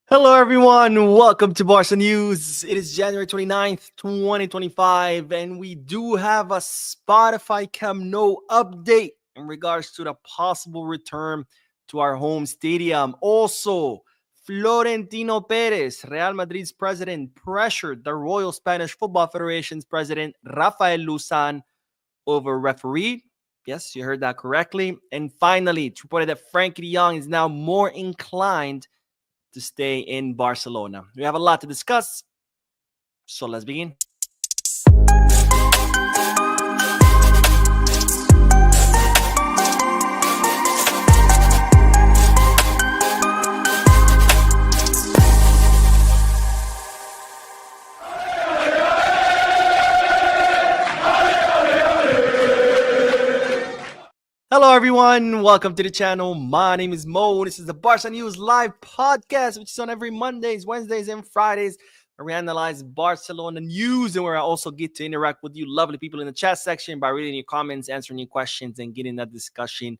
Hello, everyone. Welcome to Barca News. It is January 29th, 2025, and we do have a Spotify Camp Nou update in regards to the possible return to our home stadium. Also, Florentino Perez, Real Madrid's president, pressured the Royal Spanish Football Federation's president, Rafael Louzan, over referee. Yes, you heard that correctly. And finally, it's reported that Frenkie de Jong is now more inclined to stay in Barcelona. We have a lot to discuss, so let's begin. Hello, everyone. Welcome to the channel. My name is Mo. This is the Barca News live podcast, which is on every Mondays, Wednesdays, and Fridays, where we analyze Barcelona news and where I also get to interact with you lovely people in the chat section by reading your comments, answering your questions, and getting that discussion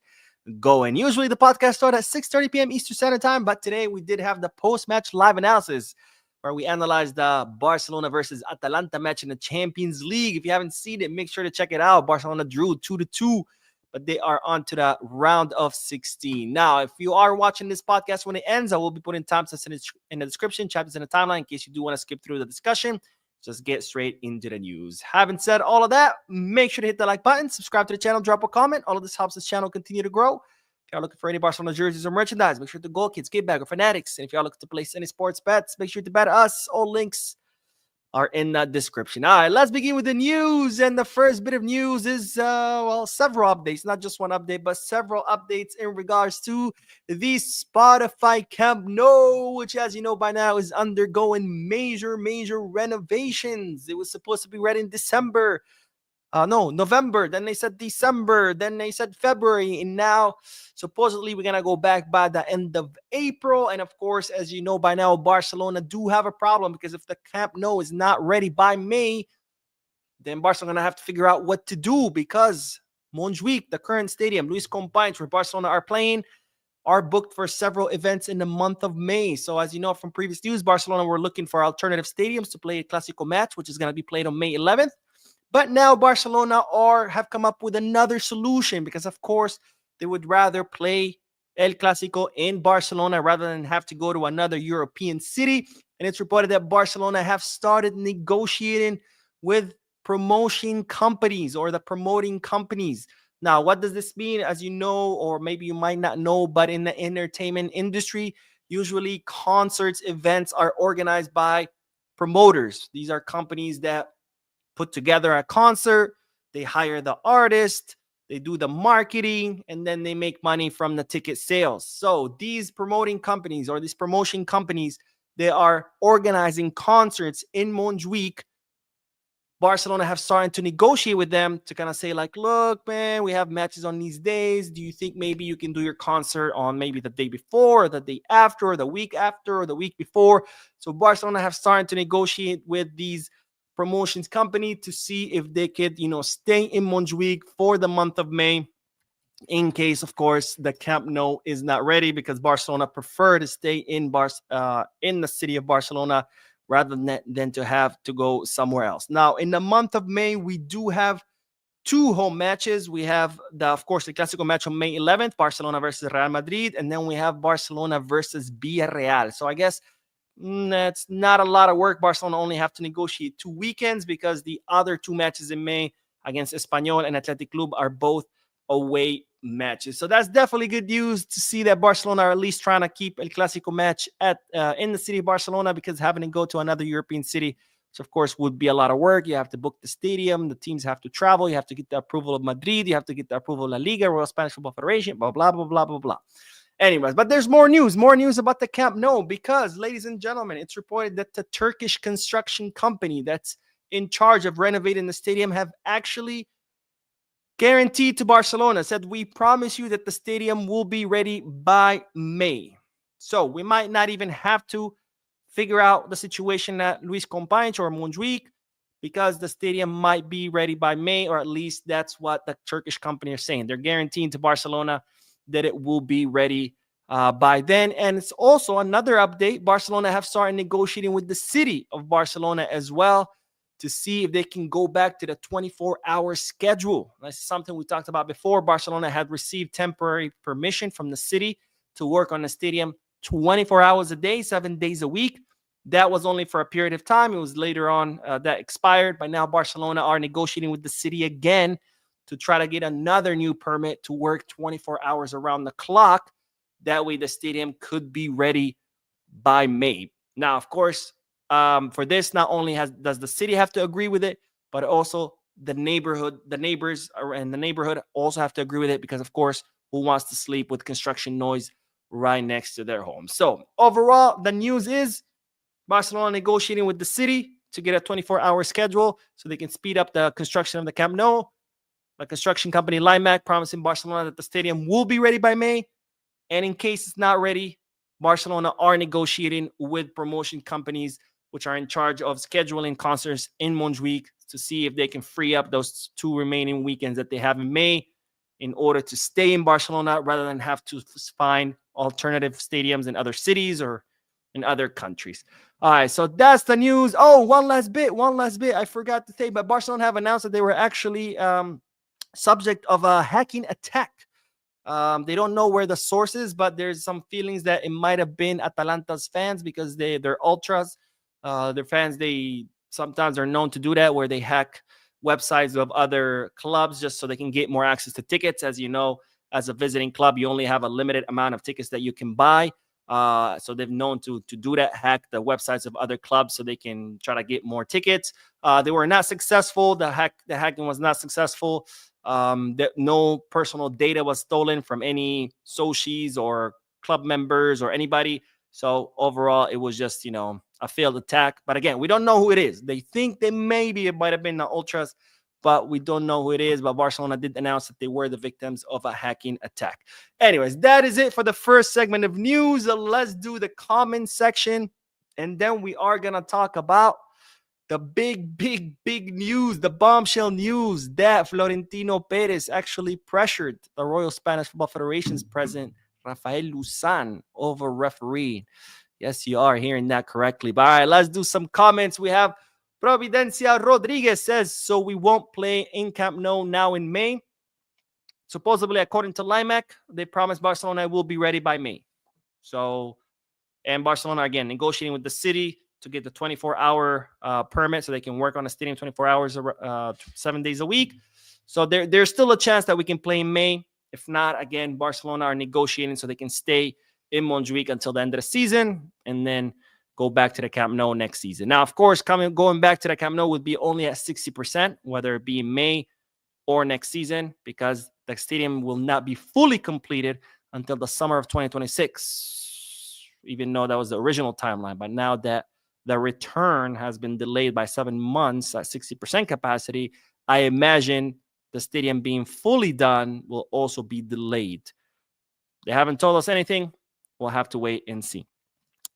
going. Usually, the podcast starts at 6:30 p.m. Eastern Standard Time, but today we did have the post-match live analysis where we analyzed the Barcelona versus Atalanta match in the Champions League. If you haven't seen it, make sure to check it out. Barcelona drew 2-2. But they are on to the round of 16. Now, if you are watching this podcast when it ends, I will be putting timestamps in the description, chapters in the timeline, in case you do want to skip through the discussion. Just get straight into the news. Having said all of that, make sure to hit the like button, subscribe to the channel, drop a comment. All of this helps this channel continue to grow. If you're looking for any Barcelona jerseys or merchandise, make sure to Goal Kids, Get Bag, or Fanatics. And if you're looking to place any sports bets, make sure to bet us. All links are in the description. All right, let's begin with the news. And the first bit of news is, several updates, not just one update, but several updates in regards to the Spotify Camp Nou, which, as you know by now, is undergoing major renovations. It was supposed to be ready in December. November. Then they said December. Then they said February. And now, supposedly, we're going to go back by the end of April. And of course, as you know by now, Barcelona do have a problem because if the Camp Nou is not ready by May, then Barcelona going to have to figure out what to do because Montjuic, the current stadium, Luis Companys, where Barcelona are playing, are booked for several events in the month of May. So as you know from previous news, Barcelona were looking for alternative stadiums to play a Clásico match, which is going to be played on May 11th. But now Barcelona have come up with another solution because, of course, they would rather play El Clásico in Barcelona rather than have to go to another European city. And it's reported that Barcelona have started negotiating with promotion companies or the promoting companies. Now, what does this mean? As you know, or maybe you might not know, but in the entertainment industry, usually concerts, events are organized by promoters. These are companies that put together a concert, they hire the artist, they do the marketing, and then they make money from the ticket sales. So these promoting companies or these promotion companies, they are organizing concerts in Montjuic. Barcelona have started to negotiate with them to kind of say like, look, man, we have matches on these days. Do you think maybe you can do your concert on maybe the day before or the day after or the week after or the week before? So Barcelona have started to negotiate with these promotions company to see if they could, stay in Montjuic for the month of May in case, of course, the Camp Nou is not ready because Barcelona prefer to stay in the city of Barcelona rather than to have to go somewhere else. Now, in the month of May, we do have two home matches. We have, of course, the Clásico match on May 11th, Barcelona versus Real Madrid, and then we have Barcelona versus Villarreal. So I guess that's not a lot of work. Barcelona only have to negotiate 2 weekends because the other 2 matches in May against Espanyol and Athletic Club are both away matches. So that's definitely good news to see that Barcelona are at least trying to keep El Clásico match in the city of Barcelona because having to go to another European city, which of course would be a lot of work. You have to book the stadium. The teams have to travel. You have to get the approval of Madrid. You have to get the approval of La Liga, Royal Spanish Football Federation, blah, blah, blah, blah, blah, blah. Anyways, but there's more news about the Camp Nou because, ladies and gentlemen, it's reported that the Turkish construction company that's in charge of renovating the stadium have actually guaranteed to Barcelona, said, we promise you that the stadium will be ready by May. So we might not even have to figure out the situation at Luis Companys or Montjuic because the stadium might be ready by May, or at least that's what the Turkish company are saying. They're guaranteeing to Barcelona that it will be ready by then. And it's also another update. Barcelona have started negotiating with the city of Barcelona as well to see if they can go back to the 24-hour schedule. That's something we talked about before. Barcelona had received temporary permission from the city to work on the stadium 24 hours a day, 7 days a week. That was only for a period of time. It was later on that expired. But now Barcelona are negotiating with the city again to try to get another new permit to work 24 hours around the clock. That way the stadium could be ready by May. Now, of course, for this, not only does the city have to agree with it, but also the neighbors in the neighborhood also have to agree with it, because, of course, who wants to sleep with construction noise right next to their home? So overall, the news is Barcelona negotiating with the city to get a 24-hour schedule so they can speed up the construction of the Camp Nou. The construction company Limac promising Barcelona that the stadium will be ready by May. And in case it's not ready, Barcelona are negotiating with promotion companies which are in charge of scheduling concerts in Montjuic to see if they can free up those 2 remaining weekends that they have in May in order to stay in Barcelona rather than have to find alternative stadiums in other cities or in other countries. All right, so that's the news. Oh, one last bit. I forgot to say, but Barcelona have announced that they were actually subject of a hacking attack. They don't know where the source is, but there's some feelings that it might have been Atalanta's fans, because they're ultras. Their fans, they sometimes are known to do that, where they hack websites of other clubs just so they can get more access to tickets. As you know, as a visiting club, you only have a limited amount of tickets that you can buy. So they've known to do that, hack the websites of other clubs so they can try to get more tickets. They were not successful. The hacking was not successful. That no personal data was stolen from any socios or club members or anybody. So overall, it was just, a failed attack. But again, we don't know who it is. They think that maybe it might have been the ultras, but we don't know who it is. But Barcelona did announce that they were the victims of a hacking attack. Anyways, that is it for the first segment of news. Let's do the comment section, and then we are going to talk about the big news, the bombshell news that Florentino Perez actually pressured the Royal Spanish Football Federation's president, Rafael Louzan, over refereeing. Yes, you are hearing that correctly. But all right, let's do some comments. We have Providencia Rodriguez says, so we won't play in Camp Nou now in May. Supposedly, according to Limac, they promised Barcelona will be ready by May. So, and Barcelona, again, negotiating with the city to get the 24-hour permit so they can work on the stadium 24 hours, 7 days a week. So there's still a chance that we can play in May. If not, again, Barcelona are negotiating so they can stay in Montjuic until the end of the season and then go back to the Camp Nou next season. Now, of course, going back to the Camp Nou would be only at 60%, whether it be in May or next season, because the stadium will not be fully completed until the summer of 2026, even though that was the original timeline. But now that the return has been delayed by 7 months at 60% capacity, I imagine the stadium being fully done will also be delayed. They haven't told us anything. We'll have to wait and see.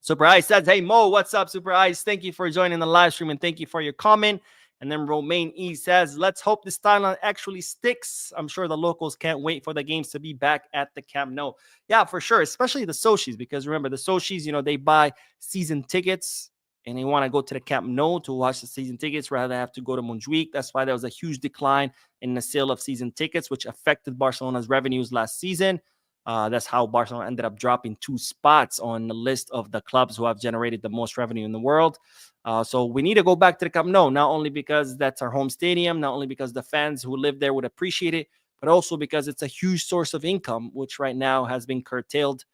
Super Ice says, hey, Mo, what's up, Super Ice? Thank you for joining the live stream, and thank you for your comment. And then Romaine E says, let's hope this timeline actually sticks. I'm sure the locals can't wait for the games to be back at the Camp Nou. Yeah, for sure, especially the socios, because remember, the socios, they buy season tickets, and they want to go to the Camp Nou to watch the season tickets rather than have to go to Montjuic. That's why there was a huge decline in the sale of season tickets, which affected Barcelona's revenues last season. That's how Barcelona ended up dropping 2 spots on the list of the clubs who have generated the most revenue in the world. So we need to go back to the Camp Nou, not only because that's our home stadium, not only because the fans who live there would appreciate it, but also because it's a huge source of income, which right now has been curtailed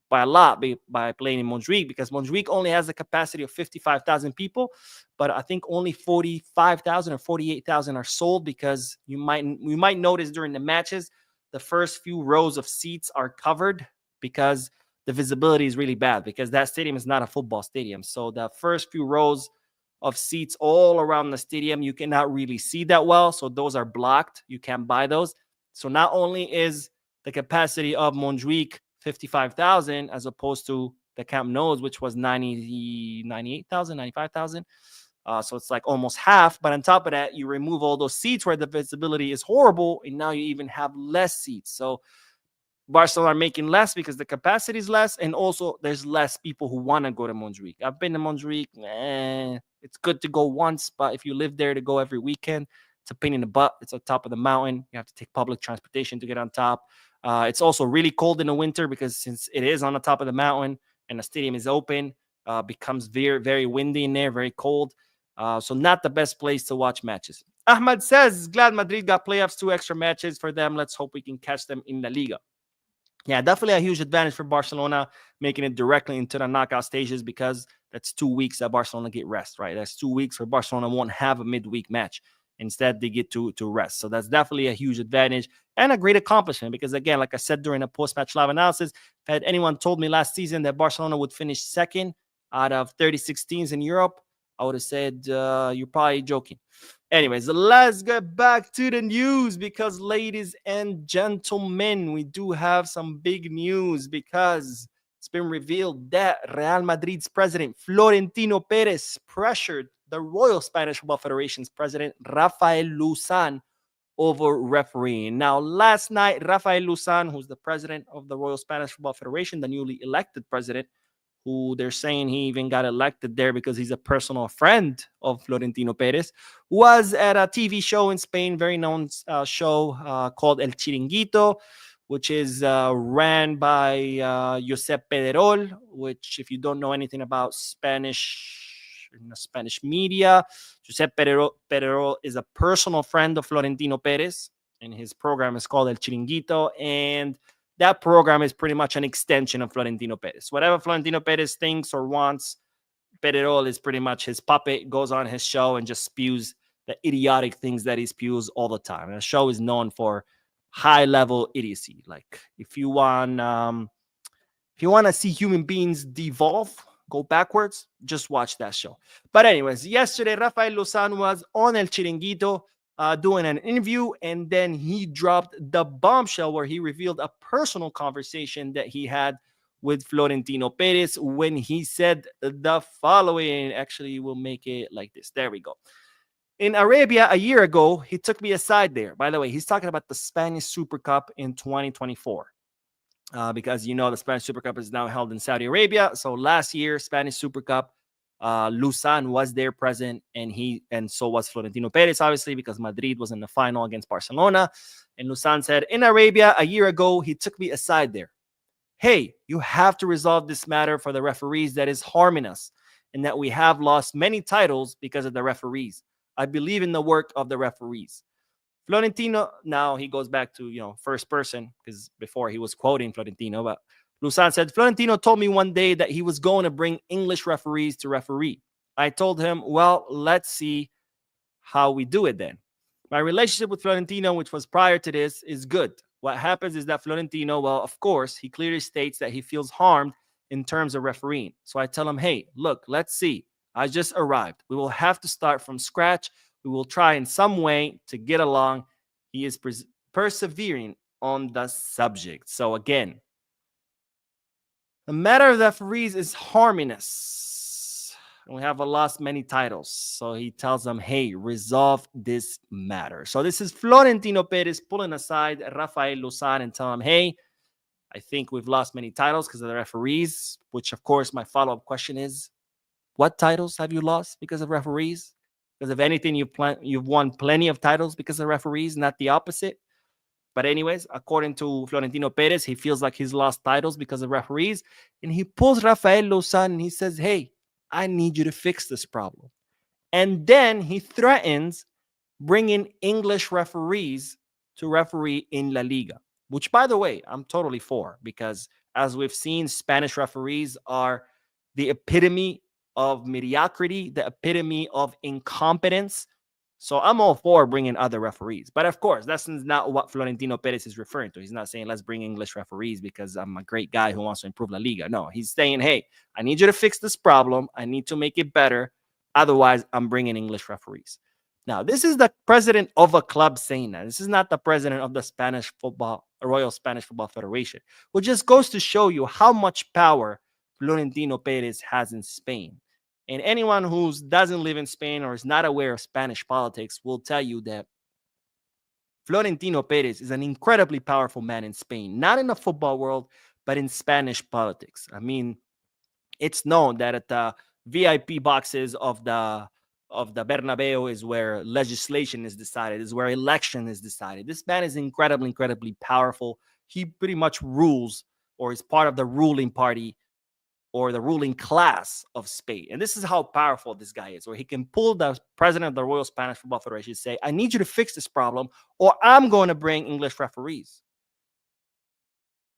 by a lot by playing in Montjuic, because Montjuic only has a capacity of 55,000 people, but I think only 45,000 or 48,000 are sold, because you might notice during the matches, the first few rows of seats are covered because the visibility is really bad, because that stadium is not a football stadium. So the first few rows of seats all around the stadium, you cannot really see that well. So those are blocked. You can't buy those. So not only is the capacity of Montjuic 55,000 as opposed to the Camp Nou, which was 98,000, 95,000. So it's like almost half. But on top of that, you remove all those seats where the visibility is horrible, and now you even have less seats. So Barcelona are making less because the capacity is less, and also there's less people who want to go to Montjuic. I've been to Montjuic. It's good to go once, but if you live there to go every weekend, it's a pain in the butt. It's on top of the mountain. You have to take public transportation to get on top. It's also really cold in the winter because since it is on the top of the mountain and the stadium is open, becomes very, very windy in there, very cold. So not the best place to watch matches. Ahmad says, glad Madrid got playoffs, 2 extra matches for them. Let's hope we can catch them in La Liga. Yeah, definitely a huge advantage for Barcelona making it directly into the knockout stages because that's 2 weeks that Barcelona get rest, right? That's 2 weeks where Barcelona won't have a midweek match. Instead, they get to rest. So that's definitely a huge advantage and a great accomplishment because, again, like I said during a post-match live analysis, if had anyone told me last season that Barcelona would finish second out of 36 teams in Europe, I would have said, you're probably joking. Anyways, let's get back to the news because, ladies and gentlemen, we do have some big news because it's been revealed that Real Madrid's president, Florentino Perez, pressured the Royal Spanish Football Federation's president, Rafael Louzan, over refereeing. Now, last night, Rafael Louzan, who's the president of the Royal Spanish Football Federation, the newly elected president, who they're saying he even got elected there because he's a personal friend of Florentino Perez, was at a TV show in Spain, very known show called El Chiringuito, which is ran by Josep Pedrerol, which, if you don't know anything about Spanish media, Josep Pedrerol is a personal friend of Florentino Perez, and his program is called El Chiringuito, and that program is pretty much an extension of Florentino Perez. Whatever Florentino Perez thinks or wants, Pedrerol is pretty much his puppet, goes on his show and just spews the idiotic things that he spews all the time. And the show is known for high-level idiocy. Like if you want to see human beings devolve, go backwards, just watch that show. But anyways, yesterday, Rafael Louzan was on El Chiringuito doing an interview, and then he dropped the bombshell where he revealed a personal conversation that he had with Florentino Perez when he said the following. Actually, we'll make it like this. There we go. In Arabia a year ago, he took me aside there. By the way, he's talking about the Spanish Super Cup in 2024. Because the Spanish Super Cup is now held in Saudi Arabia. So last year, Spanish Super Cup, Louzan was there present, and so was Florentino Perez, obviously, because Madrid was in the final against Barcelona. And Louzan said, in Arabia a year ago, he took me aside there. Hey, you have to resolve this matter for the referees that is harming us, and that we have lost many titles because of the referees. I believe in the work of the referees. Florentino, now he goes back to, first person, because before he was quoting Florentino, but Louzan said, Florentino told me one day that he was going to bring English referees to referee. I told him, well, let's see how we do it then. My relationship with Florentino, which was prior to this, is good. What happens is that Florentino, well, of course, he clearly states that he feels harmed in terms of refereeing. So I tell him, hey, look, let's see. I just arrived. We will have to start from scratch. We will try in some way to get along. He is persevering on the subject. So again, the matter of the referees is harming us. We have lost many titles. So he tells them, hey, resolve this matter. So this is Florentino Perez pulling aside Rafael Louzan and telling him, hey, I think we've lost many titles because of the referees, which, of course, my follow-up question is, what titles have you lost because of referees? Because if anything, you've won plenty of titles because of referees, not the opposite. But anyways, according to Florentino Perez, he feels like he's lost titles because of referees. And he pulls Rafael Louzan and he says, hey, I need you to fix this problem. And then he threatens bringing English referees to referee in La Liga, which, by the way, I'm totally for, because as we've seen, Spanish referees are the epitome of mediocrity, the epitome of incompetence. So I'm all for bringing other referees. But of course, that's not what Florentino Perez is referring to. He's not saying, let's bring English referees because I'm a great guy who wants to improve La Liga. No, he's saying, hey, I need you to fix this problem. I need to make it better. Otherwise, I'm bringing English referees. Now, this is the president of a club saying that. This is not the president of the Royal Spanish Football Federation, which just goes to show you how much power Florentino Perez has in Spain. And anyone who doesn't live in Spain or is not aware of Spanish politics will tell you that Florentino Perez is an incredibly powerful man in Spain, not in the football world, but in Spanish politics. I mean, it's known that at the VIP boxes of the Bernabeu is where legislation is decided, is where election is decided. This man is incredibly powerful. He pretty much rules or is part of the ruling party or the ruling class of Spain. And this is how powerful this guy is, where he can pull the president of the Royal Spanish Football Federation and say, I need you to fix this problem, or I'm going to bring English referees.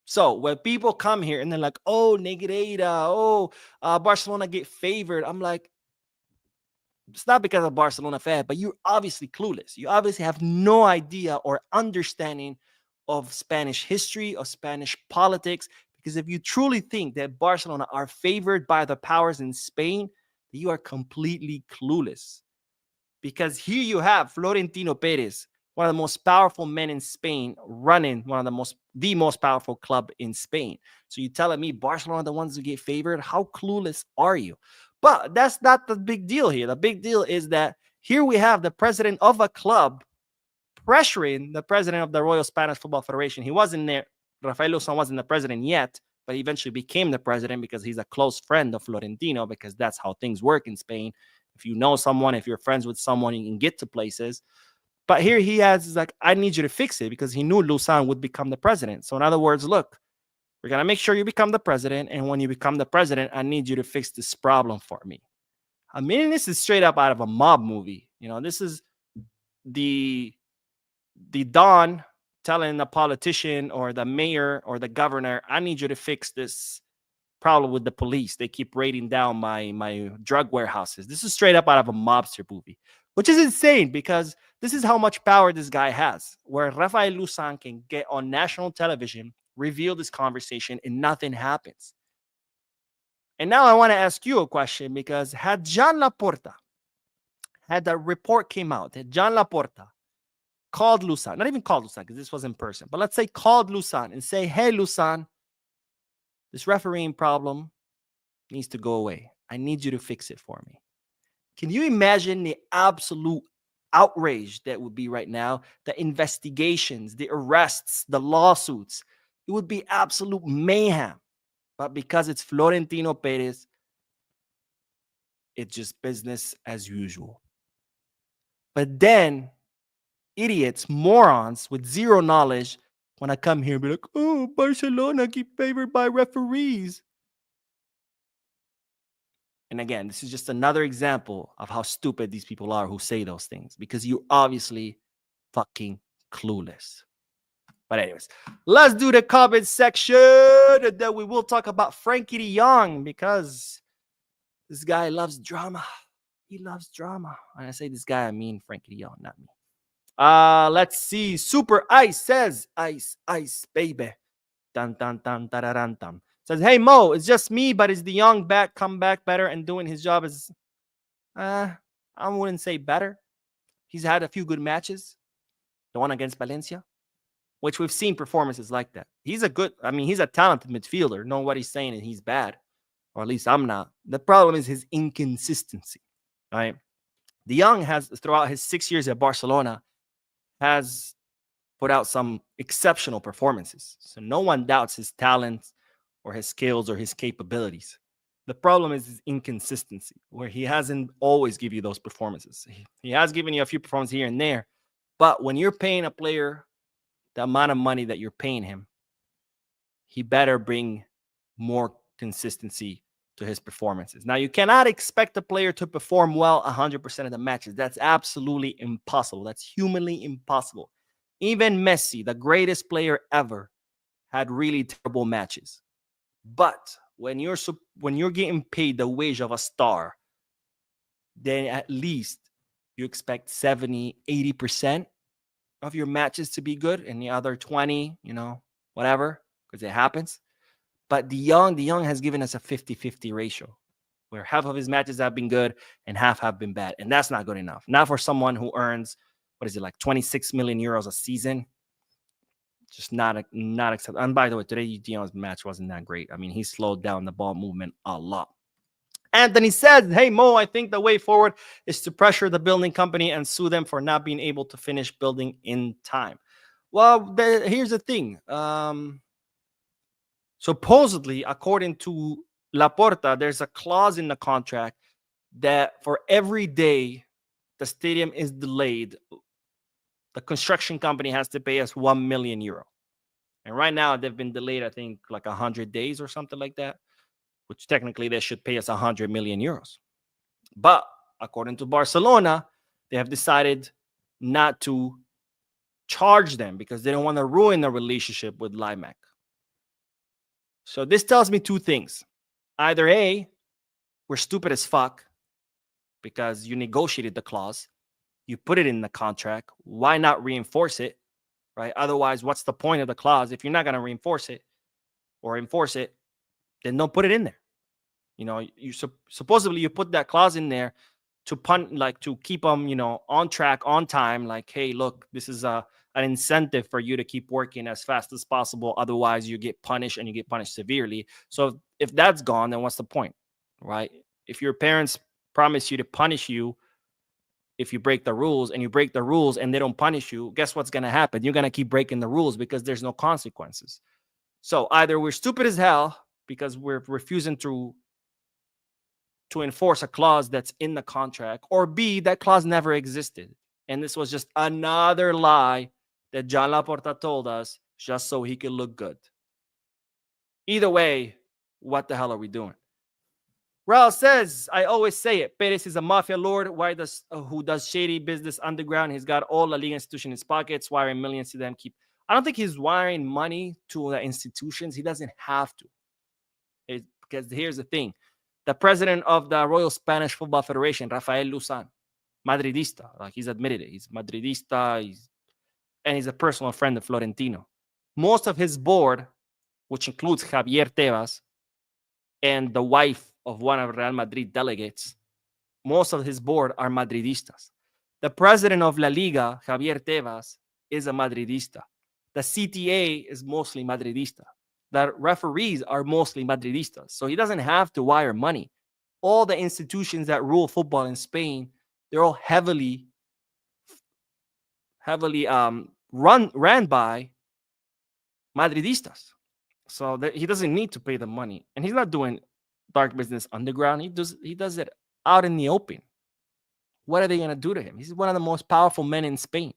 So when people come here and they're like, oh, Negreira, Barcelona get favored, I'm like, it's not because of Barcelona fan, but you're obviously clueless. You obviously have no idea or understanding of Spanish history, of Spanish politics. Because if you truly think that Barcelona are favored by the powers in Spain, you are completely clueless. Because here you have Florentino Perez, one of the most powerful men in Spain, running one of the most powerful club in Spain. So you're telling me Barcelona are the ones who get favored? How clueless are you? But that's not the big deal here. The big deal is that here we have the president of a club pressuring the president of the Royal Spanish Football Federation. He wasn't there. Rafael Louzan wasn't the president yet, but he eventually became the president because he's a close friend of Florentino, because that's how things work in Spain. If you know someone, if you're friends with someone, you can get to places. But here he has like, I need you to fix it, because he knew Louzan would become the president. So in other words, look, we're going to make sure you become the president. And when you become the president, I need you to fix this problem for me. I mean, this is straight up out of a mob movie. You know, this is the Don telling the politician or the mayor or the governor, I need you to fix this problem with the police. They keep raiding down my drug warehouses. This is straight up out of a mobster movie, which is insane, because this is how much power this guy has, where Rafael Louzan can get on national television, reveal this conversation, and nothing happens. And now I want to ask you a question, because had the report came out, that John Laporta called Louzan, not even called Louzan because this was in person, but let's say called Louzan and say, hey, Louzan, this refereeing problem needs to go away. I need you to fix it for me. Can you imagine the absolute outrage that would be right now? The investigations, the arrests, the lawsuits. It would be absolute mayhem. But because it's Florentino Perez, it's just business as usual. But then idiots, morons with zero knowledge want to come here and be like, oh, Barcelona keep favored by referees. And again, this is just another example of how stupid these people are who say those things, because you're obviously fucking clueless. But anyways, let's do the comment section, and then we will talk about Frenkie de Jong, because this guy loves drama. He loves drama. When I say this guy, I mean Frenkie de Jong, not me. Let's see. Super Ice says, ice, baby. Dun, dun, dun, dun, dun. Says, hey, Mo, it's just me, but is De Jong back, come back better and doing his job as, I wouldn't say better. He's had a few good matches. The one against Valencia, which we've seen performances like that. He's a talented midfielder. Nobody's saying that he's bad, or at least I'm not. The problem is his inconsistency, right? De Jong has, throughout his 6 years at Barcelona, has put out some exceptional performances. So no one doubts his talents or his skills or his capabilities. The problem is his inconsistency, where he hasn't always give you those performances. He has given you a few performances here and there, but when you're paying a player the amount of money that you're paying him, he better bring more consistency to his performances. Now, you cannot expect a player to perform well 100% of the matches. That's absolutely impossible. That's humanly impossible. Even Messi, the greatest player ever, had really terrible matches. But when you're getting paid the wage of a star, then at least you expect 70, 80% of your matches to be good, and the other 20, whatever, because it happens. But De Jong has given us a 50-50 ratio, where half of his matches have been good and half have been bad. And that's not good enough. Not for someone who earns, 26 million euros a season. Just not acceptable. And by the way, today De Jong's match wasn't that great. I mean, he slowed down the ball movement a lot. Anthony says, hey, Mo, I think the way forward is to pressure the building company and sue them for not being able to finish building in time. Well, here's the thing. Supposedly, according to Laporta, there's a clause in the contract that for every day the stadium is delayed, the construction company has to pay us 1 million euro. And right now they've been delayed, I think, like 100 days or something like that, which technically they should pay us 100 million euros. But according to Barcelona, they have decided not to charge them because they don't want to ruin the relationship with Limac. So this tells me two things. Either A, we're stupid as fuck because you negotiated the clause, you put it in the contract. Why not reinforce it? Right? Otherwise, what's the point of the clause? If you're not going to reinforce it or enforce it, then don't put it in there. You know, supposedly you put that clause in there to to keep them, on track, on time. Like, hey, look, this is an incentive for you to keep working as fast as possible. Otherwise, you get punished and you get punished severely. So if that's gone, then what's the point, right? If your parents promise you to punish you if you break the rules, and you break the rules and they don't punish you, guess what's going to happen? You're going to keep breaking the rules because there's no consequences. So either we're stupid as hell because we're refusing to enforce a clause that's in the contract, or B, that clause never existed. And this was just another lie that John Laporta told us just so he could look good. Either way, what the hell are we doing? Raul says, I always say it. Perez is a mafia lord who does shady business underground. He's got all the legal institution in his pockets, wiring millions to them. I don't think he's wiring money to the institutions. He doesn't have to. Because here's the thing. The president of the Royal Spanish Football Federation, Rafael Louzan, Madridista. Like, he's admitted it. He's Madridista. And he's a personal friend of Florentino. Most of his board, which includes Javier Tebas and the wife of one of Real Madrid delegates, most of his board are Madridistas. The president of La Liga, Javier Tebas, is a Madridista. The CTA is mostly Madridista. The referees are mostly Madridistas. So he doesn't have to wire money. All the institutions that rule football in Spain, they're all heavily ran by Madridistas. So he doesn't need to pay the money. And he's not doing dark business underground. He does it out in the open. What are they going to do to him? He's one of the most powerful men in Spain.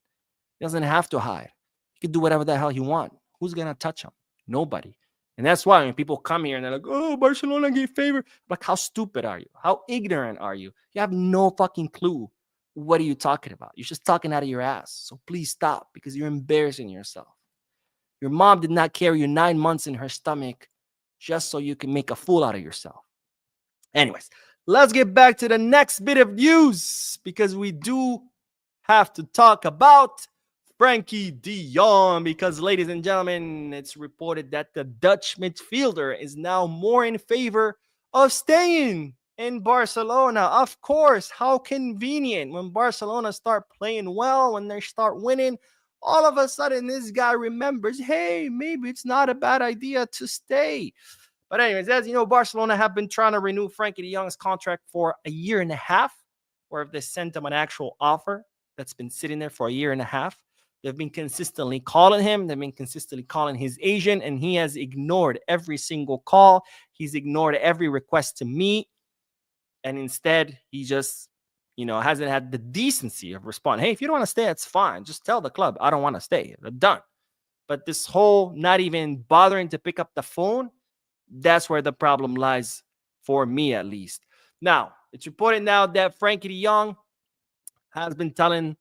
He doesn't have to hide. He can do whatever the hell he wants. Who's going to touch him? Nobody. And that's why when people come here and they're like, oh, Barcelona gave favor. Like, how stupid are you? How ignorant are you? You have no fucking clue. What are you talking about? You're just talking out of your ass. So please stop, because you're embarrassing yourself. Your mom did not carry you 9 months in her stomach just so you can make a fool out of yourself. Anyways, let's get back to the next bit of news, because we do have to talk about Frenkie de Jong, because, ladies and gentlemen, it's reported that the Dutch midfielder is now more in favor of staying in Barcelona. Of course, how convenient. When Barcelona start playing well, when they start winning, all of a sudden this guy remembers, hey, maybe it's not a bad idea to stay. But anyways, as you know, Barcelona have been trying to renew Frenkie de Jong's contract for a year and a half, or if they sent him an actual offer that's been sitting there for a year and a half. They've been consistently calling him. They've been consistently calling his agent, and he has ignored every single call. He's ignored every request to meet. And instead, he just, hasn't had the decency of responding. Hey, if you don't want to stay, it's fine. Just tell the club, I don't want to stay. They're done. But this whole not even bothering to pick up the phone, that's where the problem lies, for me at least. Now, it's reported now that Frenkie de Jong has been telling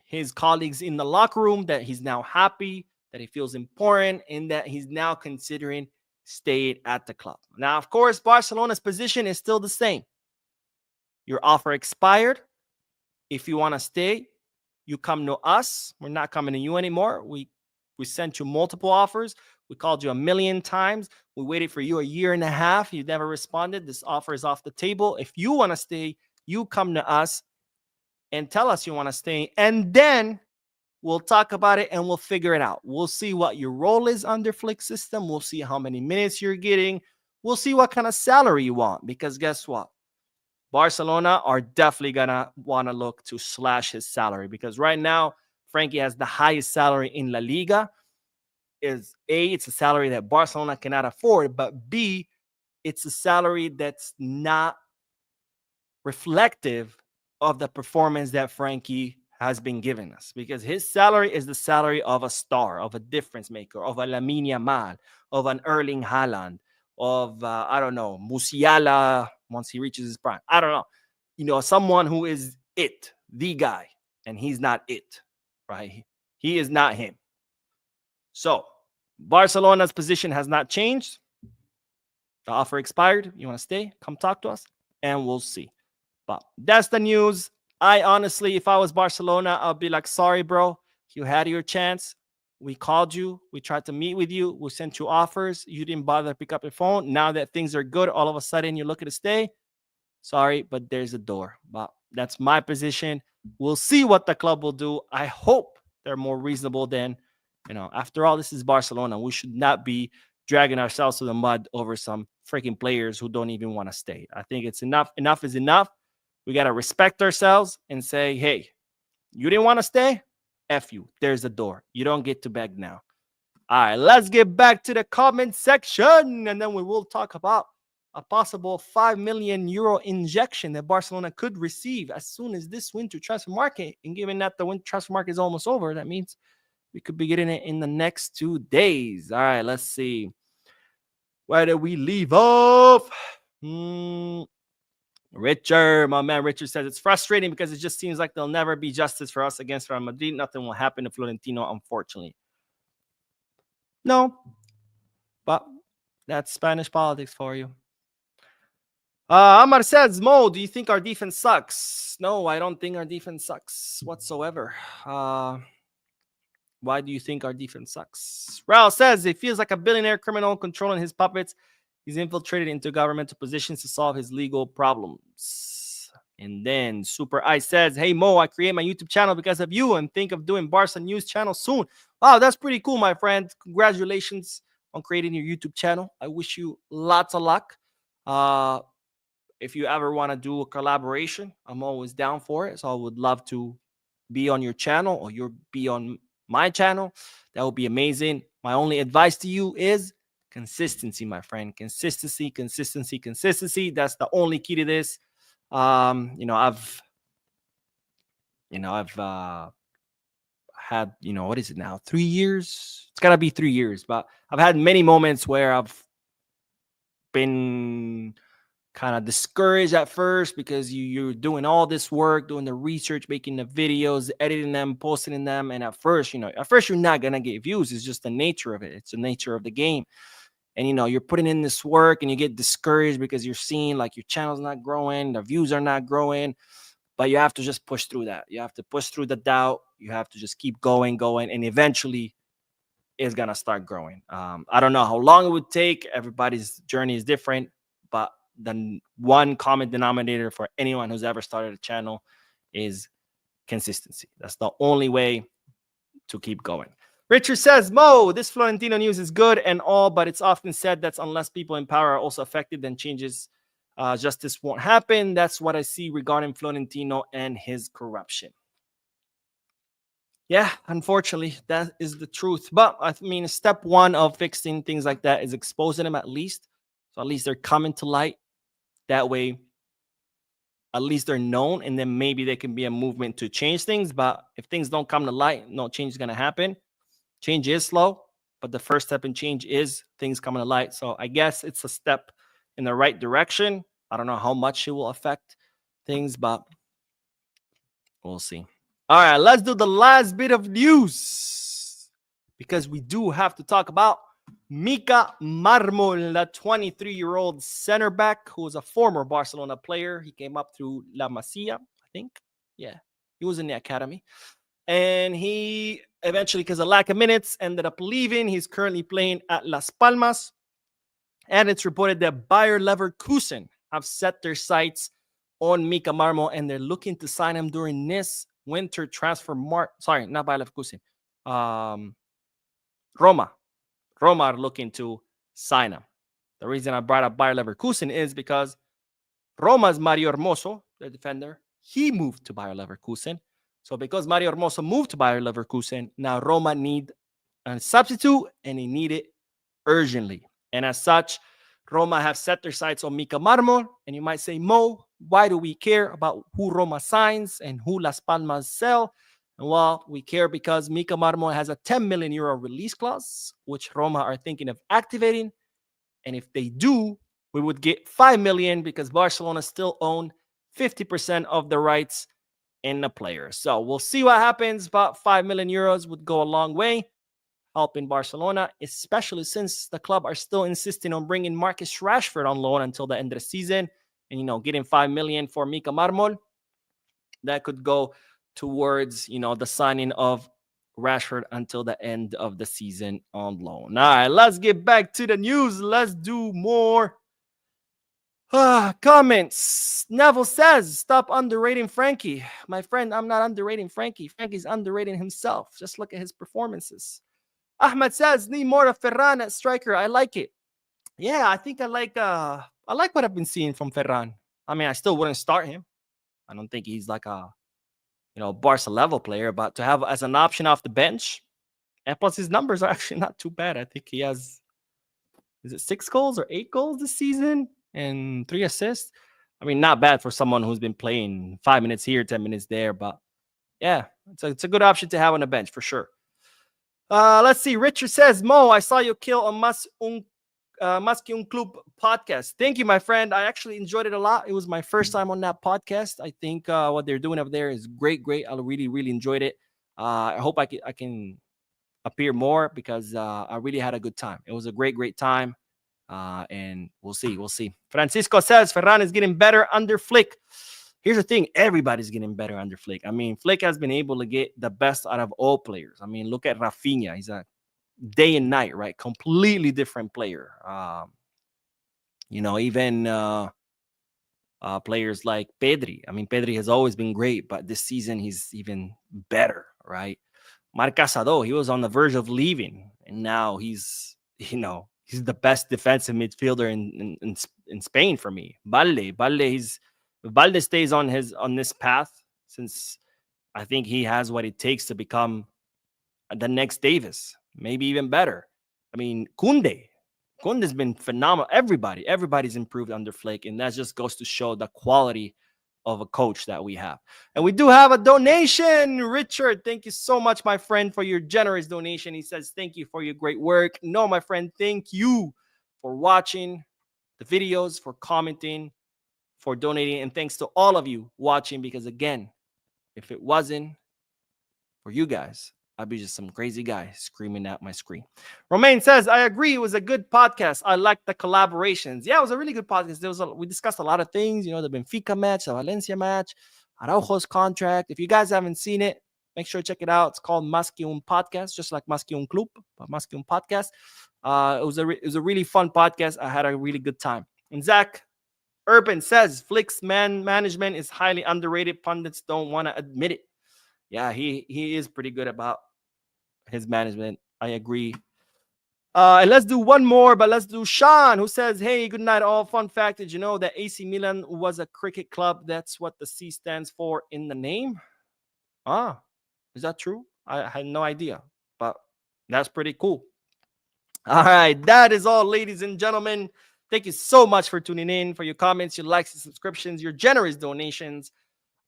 his colleagues in the locker room that he's now happy, that he feels important, and that he's now considering staying at the club. Now, of course, Barcelona's position is still the same. Your offer expired. If you want to stay, you come to us. We're not coming to you anymore. We sent you multiple offers. We called you 1 million times. We waited for you a year and a half. You never responded. This offer is off the table. If you want to stay, you come to us and tell us you want to stay, and then we'll talk about it and we'll figure it out. We'll see what your role is under Flick system. We'll see how many minutes you're getting. We'll see what kind of salary you want, because guess what? Barcelona are definitely going to want to look to slash his salary, because right now, Frenkie has the highest salary in La Liga is A, it's a salary that Barcelona cannot afford, but B, it's a salary that's not reflective of the performance that Frenkie has been giving us, because his salary is the salary of a star, of a difference maker, of a Lamine Yamal, of an Erling Haaland, of I don't know, Musiala once he reaches his prime. I don't know, someone who is the guy, and he's not it, right? He is not him. So Barcelona's position has not changed. The offer expired. You want to stay? Come talk to us, and we'll see. But that's the news. I honestly, if I was Barcelona, I'll be like, sorry, bro. You had your chance. We called you. We tried to meet with you. We sent you offers. You didn't bother to pick up your phone. Now that things are good, all of a sudden you're looking to stay. Sorry, but there's a door. But that's my position. We'll see what the club will do. I hope they're more reasonable than, after all, this is Barcelona. We should not be dragging ourselves to the mud over some freaking players who don't even want to stay. I think it's enough. Enough is enough. We got to respect ourselves and say, hey, you didn't want to stay? F you. There's the door. You don't get to beg now. All right, let's get back to the comment section, and then we will talk about a possible €5 million injection that Barcelona could receive as soon as this winter transfer market. And given that the winter transfer market is almost over, that means we could be getting it in the next 2 days. All right, let's see. Where did we leave off? Richard, my man Richard says, it's frustrating because it just seems like there'll never be justice for us against Real Madrid. Nothing will happen to Florentino, unfortunately. No, but that's Spanish politics for you. Amar says, Mo, do you think our defense sucks? No, I don't think our defense sucks whatsoever. Why do you think our defense sucks? Raul says, it feels like a billionaire criminal controlling his puppets. He's infiltrated into governmental positions to solve his legal problems. And then Super Ice says, hey, Mo, I create my YouTube channel because of you and think of doing Barca News channel soon. Wow, that's pretty cool, my friend. Congratulations on creating your YouTube channel. I wish you lots of luck. If you ever want to do a collaboration, I'm always down for it. So I would love to be on your channel, or you'll be on my channel. That would be amazing. My only advice to you is consistency, my friend. Consistency. That's the only key to this. I've had, what is it now? 3 years? It's gotta be 3 years, but I've had many moments where I've been kind of discouraged at first because you're doing all this work, doing the research, making the videos, editing them, posting them. And at first you're not going to get views. It's just the nature of it. It's the nature of the game. And, you're putting in this work and you get discouraged because you're seeing like your channel's not growing, the views are not growing, but you have to just push through that. You have to push through the doubt. You have to just keep going. And eventually it's going to start growing. I don't know how long it would take. Everybody's journey is different, but the one common denominator for anyone who's ever started a channel is consistency. That's the only way to keep going. Richard says, Mo, this Florentino news is good and all, but it's often said that unless people in power are also affected, then changes, justice won't happen. That's what I see regarding Florentino and his corruption. Yeah, unfortunately, that is the truth. But I mean, step one of fixing things like that is exposing them at least. So at least they're coming to light. That way, at least they're known, and then maybe there can be a movement to change things. But if things don't come to light, no change is going to happen. Change is slow, but the first step in change is things coming to light. So I guess it's a step in the right direction. I don't know how much it will affect things, but we'll see. All right, let's do the last bit of news because we do have to talk about Mika Marmol, the 23-year-old center back who was a former Barcelona player. He came up through La Masia, I think. Yeah, he was in the academy. And he eventually, because of lack of minutes, ended up leaving. He's currently playing at Las Palmas. And it's reported that Bayer Leverkusen have set their sights on Mika Marmol, and they're looking to sign him during this winter transfer market. Sorry, not Bayer Leverkusen. Roma are looking to sign him. The reason I brought up Bayer Leverkusen is because Roma's Mario Hermoso, the defender, he moved to Bayer Leverkusen. So because Mario Hermoso moved to Bayer Leverkusen, now Roma need a substitute, and they need it urgently. And as such, Roma have set their sights on Mika Marmol. And you might say, Mo, why do we care about who Roma signs and who Las Palmas sell? And well, we care because Mika Marmol has a 10 million euro release clause, which Roma are thinking of activating. And if they do, we would get 5 million because Barcelona still own 50% of the rights in the player. So we'll see what happens. About 5 million euros would go a long way, helping Barcelona, especially since the club are still insisting on bringing Marcus Rashford on loan until the end of the season. And, getting 5 million for Mika Marmol, that could go towards, the signing of Rashford until the end of the season on loan. All right, let's get back to the news. Let's do more comments. Neville says, stop underrating Frenkie. My friend, I'm not underrating Frenkie. Frankie's underrating himself. Just look at his performances. Ahmed says, need more of Ferran at striker. I like it. Yeah, I think I like what I've been seeing from Ferran. I mean, I still wouldn't start him. I don't think he's like a Barca level player, but to have as an option off the bench, and plus his numbers are actually not too bad. I think he has, is it 6 goals or 8 goals this season and 3 assists? I mean, not bad for someone who's been playing 5 minutes here, 10 minutes there, but yeah, it's a good option to have on the bench for sure. Let's see. Richard says, Mo, I saw you kill a Mas que un Club podcast. Thank you, my friend. I actually enjoyed it a lot. It was my first time on that podcast. I think what they're doing up there is great. I really, really enjoyed it. I hope I can appear more because I really had a good time. It was a great time. And we'll see. Francisco says Ferran is getting better under Flick. Here's the thing. Everybody's getting better under Flick. I mean, Flick has been able to get the best out of all players. I mean, look at Rafinha. He's a day and night, right? Completely different player. Even players like Pedri. I mean, Pedri has always been great, but this season he's even better, right? Marc Casado, he was on the verge of leaving, and now he's the best defensive midfielder in Spain for me. Balde stays on this path, since I think he has what it takes to become the next Davis, maybe even better. I mean, Kunde's been phenomenal. Everybody's improved under Flick, and that just goes to show the quality of a coach that we have. And we do have a donation. Richard, thank you so much, my friend, for your generous donation. He says, thank you for your great work. No, my friend, thank you for watching the videos, for commenting, for donating, and thanks to all of you watching, because again, if it wasn't for you guys, I'd be just some crazy guy screaming at my screen. Romain says, I agree. It was a good podcast. I like the collaborations. Yeah, it was a really good podcast. We discussed a lot of things, the Benfica match, the Valencia match, Araujo's contract. If you guys haven't seen it, make sure to check it out. It's called Mas que un Podcast, just like Mas que un Club, but Mas que un Podcast. It was a really fun podcast. I had a really good time. And Zach Urban says, Flick's management is highly underrated. Pundits don't want to admit it. Yeah, he is pretty good about his management. I agree. And let's do one more, but let's do Sean, who says, hey, good night all. Fun fact, did you know that AC Milan was a cricket club? That's what the C stands for in the name. Is that true? I had no idea, but that's pretty cool. All right, that is all, ladies and gentlemen. Thank you so much for tuning in, for your comments, your likes, your subscriptions, your generous donations.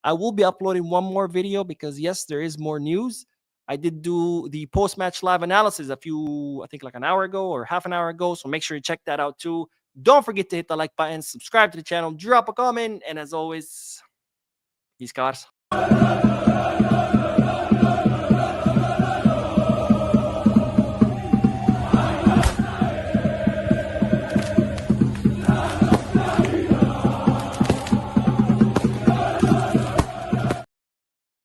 I will be uploading one more video because, yes, there is more news. I did do the post-match live analysis I think like an hour ago or half an hour ago. So make sure you check that out too. Don't forget to hit the like button, subscribe to the channel, drop a comment, and as always, peace, guys.